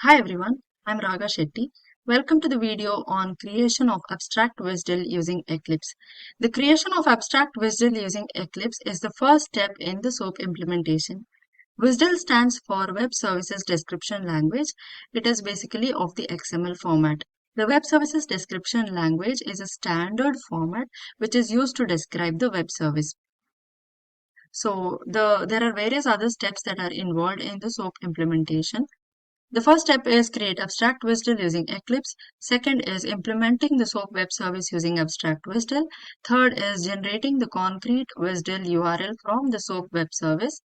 Hi everyone, I'm Raga Shetty. Welcome to the video on creation of abstract WSDL using Eclipse. The creation of abstract WSDL using Eclipse is the first step in the SOAP implementation. WSDL stands for Web Services Description Language. It is basically of the XML format. The Web Services Description Language is a standard format which is used to describe the web service. There are various other steps that are involved in the SOAP implementation. The first step is create abstract WSDL using Eclipse. Second is implementing the SOAP web service using abstract WSDL. Third is generating the concrete WSDL URL from the SOAP web service.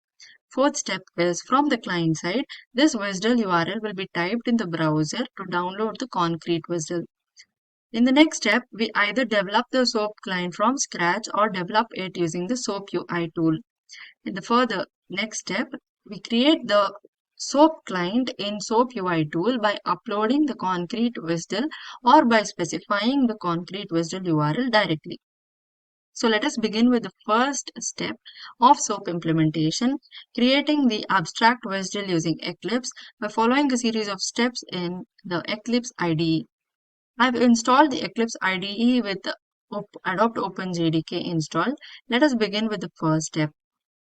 Fourth step is from the client side, this WSDL URL will be typed in the browser to download the concrete WSDL. In the next step, we either develop the SOAP client from scratch or develop it using the SOAP UI tool. In the further next step, we create the SOAP client in SOAP UI tool by uploading the concrete WSDL or by specifying the concrete WSDL URL directly. So let us begin with the first step of SOAP implementation, creating the abstract WSDL using Eclipse by following a series of steps in the Eclipse IDE. I've installed the Eclipse IDE with the Adopt OpenJDK installed. Let us begin with the first step.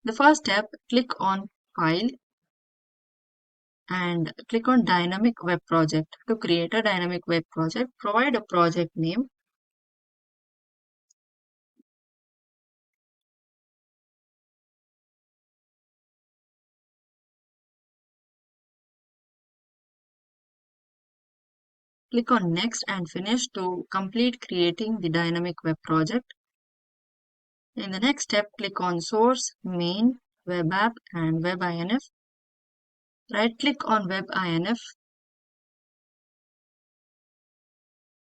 The first step, click on File and click on Dynamic Web Project. To create a dynamic web project, provide a project name. Click on Next and Finish to complete creating the dynamic web project. In the next step, click on Source, Main, Web App and WebINF. Right-click on WebINF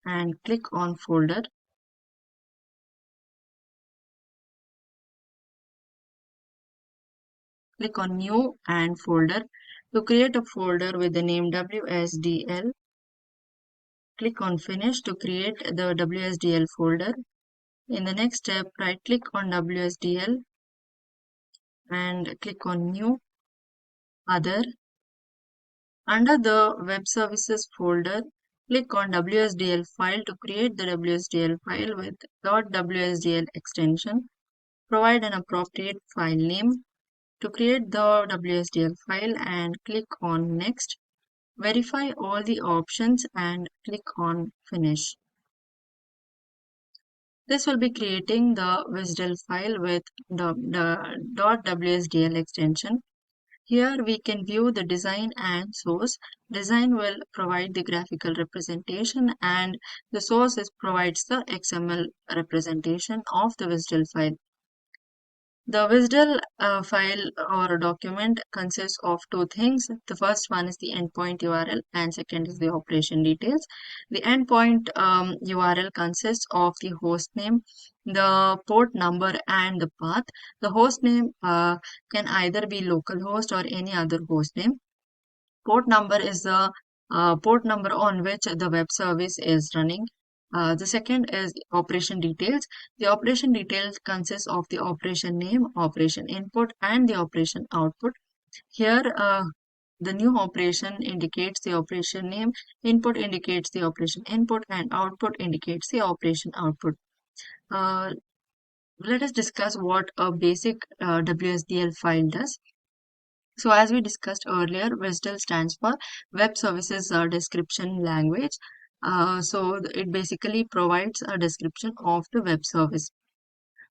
and click on Folder. Click on New and Folder. To create a folder with the name WSDL, click on Finish to create the WSDL folder. In the next step, right-click on WSDL and click on New, Other. Under the Web Services folder, click on WSDL file to create the WSDL file with .wsdl extension. Provide an appropriate file name. To create the WSDL file and click on Next. Verify all the options and click on Finish. This will be creating the WSDL file with the .wsdl extension. Here we can view the design and source. Design will provide the graphical representation and the source provides the XML representation of the WSDL file. The WSDL file or document consists of two things. The first one is the endpoint URL and second is the operation details. The endpoint URL consists of the host name, the port number and the path. The host name can either be localhost or any other host name. Port number is the port number on which the web service is running. The second is operation details. The operation details consists of the operation name, operation input, and the operation output. Here, the new operation indicates the operation name, input indicates the operation input, and output indicates the operation output. Uh, Let us discuss what a basic WSDL file does. So as we discussed earlier, WSDL stands for Web Services Description Language. It basically provides a description of the web service.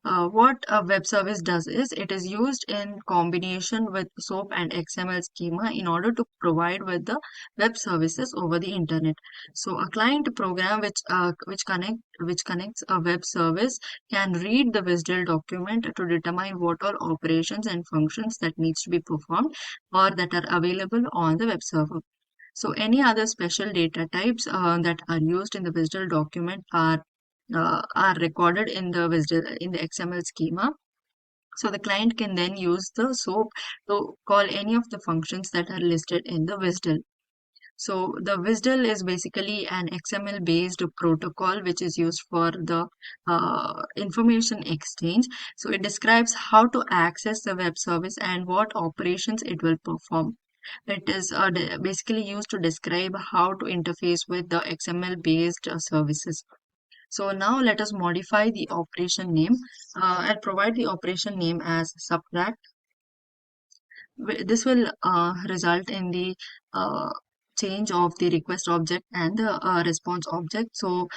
What a web service does is it is used in combination with SOAP and XML schema in order to provide with the web services over the internet. So a client program which connects a web service can read the WSDL document to determine what all operations and functions that needs to be performed or that are available on the web server. So any other special data types that are used in the WSDL document are recorded in the WSDL, in the XML schema. So the client can then use the SOAP to call any of the functions that are listed in the WSDL. So the WSDL is basically an XML based protocol which is used for the information exchange. So it describes how to access the web service and what operations it will perform. It is basically used to describe how to interface with the XML based services. So now let us modify the operation name. I'll provide the operation name as subtract. This will result in the uh, change of the request object and the response object. So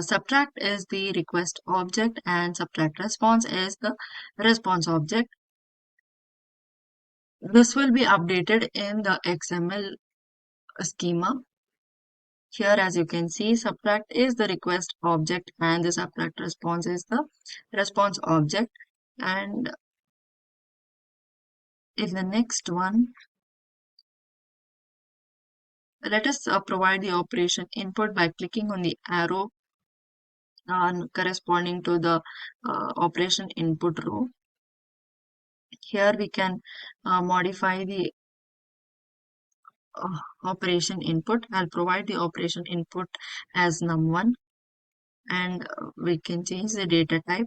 subtract is the request object and subtract response is the response object. This will be updated in the XML schema. Here, as you can see, subtract is the request object and the subtract response is the response object. And in the next one, let us provide the operation input by clicking on the arrow corresponding to the operation input row. Here we can modify the operation input. I'll provide the operation input as num1 and we can change the data type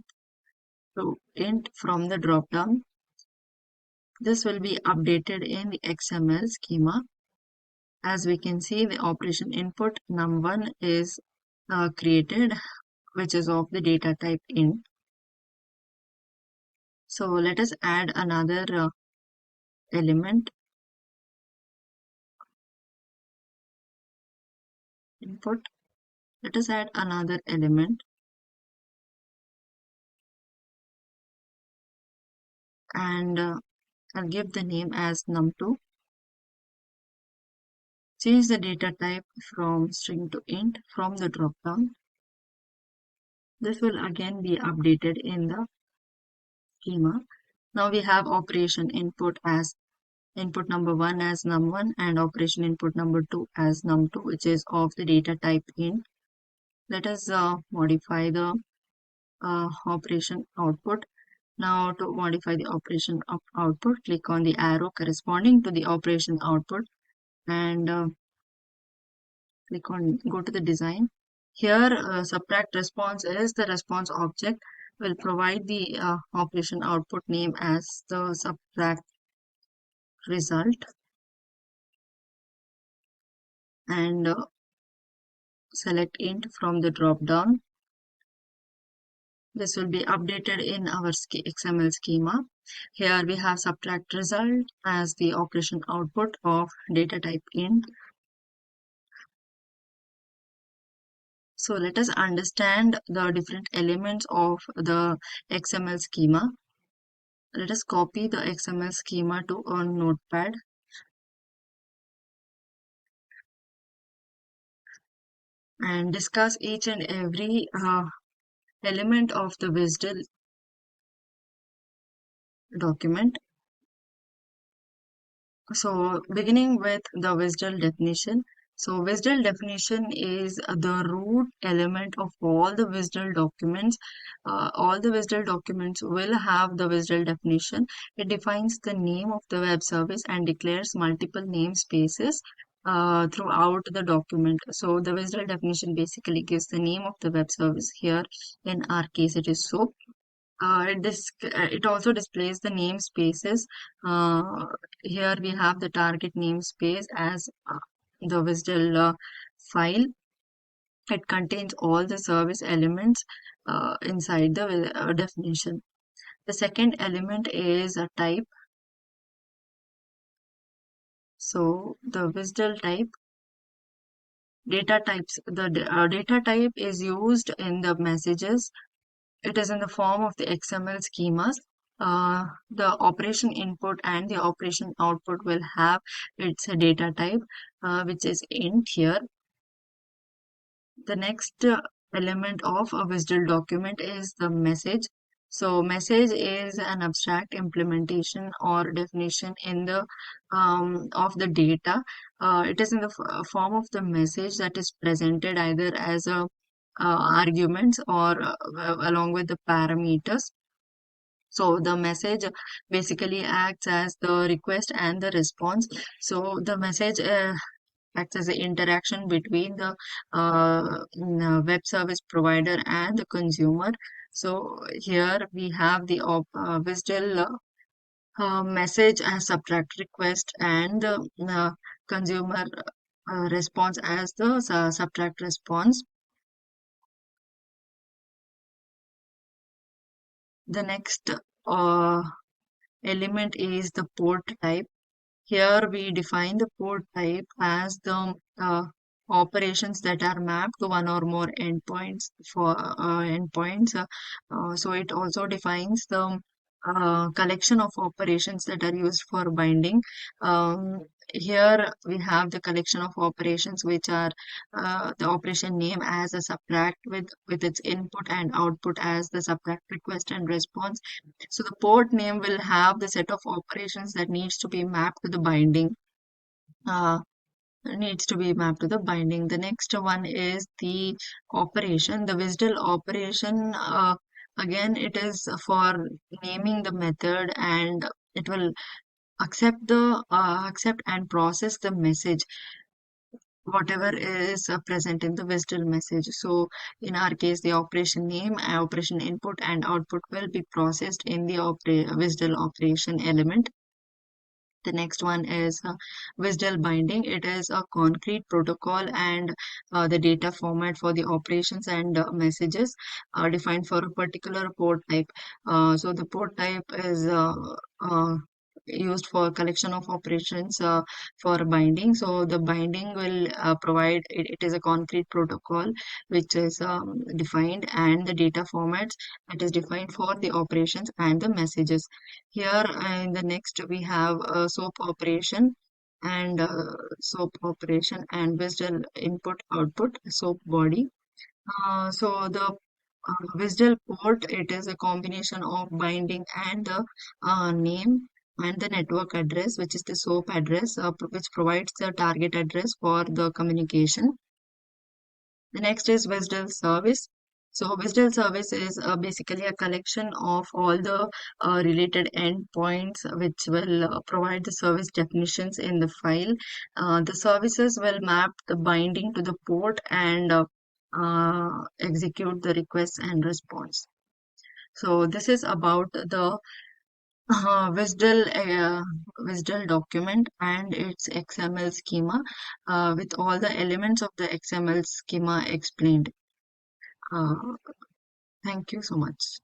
to int from the drop down. This will be updated in the XML schema. As we can see, the operation input num1 is created, which is of the data type int. So let us add another element input. Let us add another element and I'll give the name as num2. Change the data type from string to int from the dropdown. This will again be updated in the schema. Now we have operation input as input number 1 as num1 and operation input number 2 as num2, which is of the data type int. Let us modify the operation output. Now to modify the operation of output, click on the arrow corresponding to the operation output and go to the design. Here subtract response is the response object. Will provide the operation output name as the subtract result and select int from the drop down. This will be updated in our XML schema. Here we have subtract result as the operation output of data type int. So let us understand the different elements of the XML schema. Let us copy the XML schema to a notepad. And discuss each and every element of the WSDL document. So beginning with the WSDL definition. So WSDL definition is the root element of all the WSDL documents. All the WSDL documents will have the WSDL definition. It defines the name of the web service and declares multiple namespaces throughout the document. So the WSDL definition basically gives the name of the web service. Here in our case it is SOAP. It also displays the namespaces. Here we have the target namespace as the WSDL file. It contains all the service elements inside the definition. The second element is a type. So the WSDL type, data types. The data type is used in the messages. It is in the form of the XML schemas. The operation input and the operation output will have its data type, which is int here. The next element of a WSDL document is the message. So message is an abstract implementation or definition in the of the data. It is in the form of the message that is presented either as a arguments or along with the parameters. So the message basically acts as the request and the response. So the message acts as the interaction between the web service provider and the consumer. So here we have the WSDL message as subtract request, and consumer response as the subtract response. The next element is the port type. Here we define the port type as the operations that are mapped to one or more endpoints for endpoints. So it also defines the collection of operations that are used for binding. Um, Here we have the collection of operations which are the operation name as a subtract with its input and output as the subtract request and response. So the port name will have the set of operations that needs to be mapped to the binding. Uh, Needs to be mapped to the binding. The next one is the operation, the WSDL operation. Again, it is for naming the method, and it will accept and process the message whatever is present in the WSDL message. So in our case, the operation name, operation input, and output will be processed in the WSDL operation element. The next one is WSDL binding. It is a concrete protocol and the data format for the operations and messages are defined for a particular port type. So the port type is uh, used for collection of operations for binding. So the binding will provide, it is a concrete protocol which is defined, and the data formats that is defined for the operations and the messages. Here in the next we have and soap operation and WSDL input output soap body. So the WSDL port, it is a combination of binding and the name and the network address, which is the SOAP address, which provides the target address for the communication. The next is WSDL service. So WSDL service is basically a collection of all the related endpoints which will provide the service definitions in the file. The services will map the binding to the port and execute the request and response. So this is about the WSDL document and its XML schema with all the elements of the XML schema explained. Uh, Thank you so much.